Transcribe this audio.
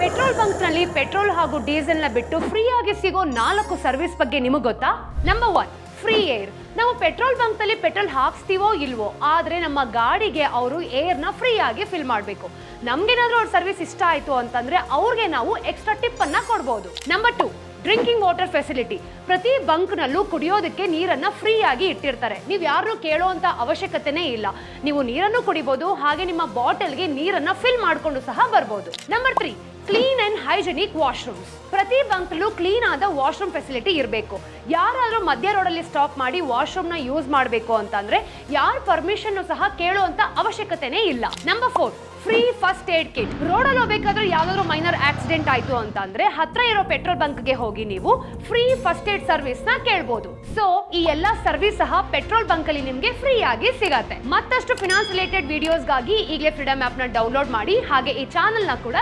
Petrol bunk ನಲ್ಲಿ petrol ಹಾಗೂ diesel ನ ಬಿಟ್ಟು ಫ್ರೀ ಆಗಿ ಸಿಗೋ 4 ಸರ್ವಿಸ್ ಬಗ್ಗೆ ನಿಮಗೆ ಗೊತ್ತಾ? Number 1 free air. ನಾವು ಪೆಟ್ರೋಲ್ ಬಂಕ್ ನಲ್ಲಿ ಪೆಟ್ರೋಲ್ ಹಾಕ್ಸ್ತೀವೋ ಇಲ್ವೋ, ಆದ್ರೆ ನಮ್ಮ ಗಾಡಿಗೆ ಅವರು ಏರ್ ನ ಫ್ರೀ ಆಗಿ ಫಿಲ್ ಮಾಡಬೇಕು. ನಮ್ಗೇನಾದ್ರೂ ಅವ್ರ ಸರ್ವಿಸ್ ಇಷ್ಟ ಆಯ್ತು ಅಂತಂದ್ರೆ ಅವ್ರಿಗೆ ನಾವು ಎಕ್ಸ್ಟ್ರಾ ಟಿಪ್ ಅನ್ನ ಕೊಡ್ಬೋದು. Number 2 drinking water facility. ಪ್ರತಿ ಬಂಕ್ ನಲ್ಲೂ ಕುಡಿಯೋದಕ್ಕೆ ನೀರನ್ನ ಫ್ರೀ ಆಗಿ ಇಟ್ಟಿರ್ತಾರೆ. ನೀವು ಯಾರನ್ನೂ ಕೇಳುವಂತ ಅವಶ್ಯಕತೆನೇ ಇಲ್ಲ. ನೀವು ನೀರನ್ನು ಕುಡಿಬಹುದು, ಹಾಗೆ ನಿಮ್ಮ ಬಾಟಲ್ಗೆ ನೀರನ್ನ ಫಿಲ್ ಮಾಡ್ಕೊಂಡು ಸಹ ಬರ್ಬೋದು. Number 3 clean and hygienic washrooms. ಪ್ರತಿ ಬಂಕ್ಲೂ ಕ್ಲೀನ್ ಆದ ವಾಶ್ರೂಮ್ ಫೆಸಿಲಿಟಿ ಇರಬೇಕು. ಯಾರಾದ್ರೂ ಮಧ್ಯ ರೋಡಲ್ಲಿ ಸ್ಟಾಪ್ ಮಾಡಿ ವಾಶ್ರೂಮ್ ನ ಯೂಸ್ ಮಾಡಬೇಕು ಅಂತಂದ್ರೆ ಯಾರ ಪರ್ಮಿಷನ್ ಸಹ ಕೇಳುವಂತ ಅವಶ್ಯಕತೆನೇ ಇಲ್ಲ. Number 4 free first aid kit. ರೋಡಲ್ಲಿ ಹೋಗ್ಬೇಕಾದ್ರೆ ಯಾವ್ದಾದ್ರು ಮೈನರ್ ಆಕ್ಸಿಡೆಂಟ್ ಆಯ್ತು ಅಂತಂದ್ರೆ ಹತ್ರ ಇರೋ ಪೆಟ್ರೋಲ್ ಬಂಕ್ಗೆ ಹೋಗಿ ನೀವು ಫ್ರೀ ಫಸ್ಟ್ ಏಡ್ ಸರ್ವಿಸ್ ನ ಕೇಳಬಹುದು. ಸೊ ಈ ಎಲ್ಲಾ ಸರ್ವಿಸ್ ಸಹ ಪೆಟ್ರೋಲ್ ಬಂಕ್ ಅಲ್ಲಿ ನಿಮ್ಗೆ ಫ್ರೀ ಆಗಿ ಸಿಗತ್ತೆ. ಮತ್ತಷ್ಟು ಫಿನಾನ್ಸ್ ರಿಲೇಟೆಡ್ ವಿಡಿಯೋಸ್ಗಾಗಿ ಈಗಲೇ ಫ್ರೀಡಮ್ ಆಪ್ ನ ಡೌನ್ಲೋಡ್ ಮಾಡಿ, ಹಾಗೆ ಈ ಚಾನೆಲ್ ನ ಕೂಡ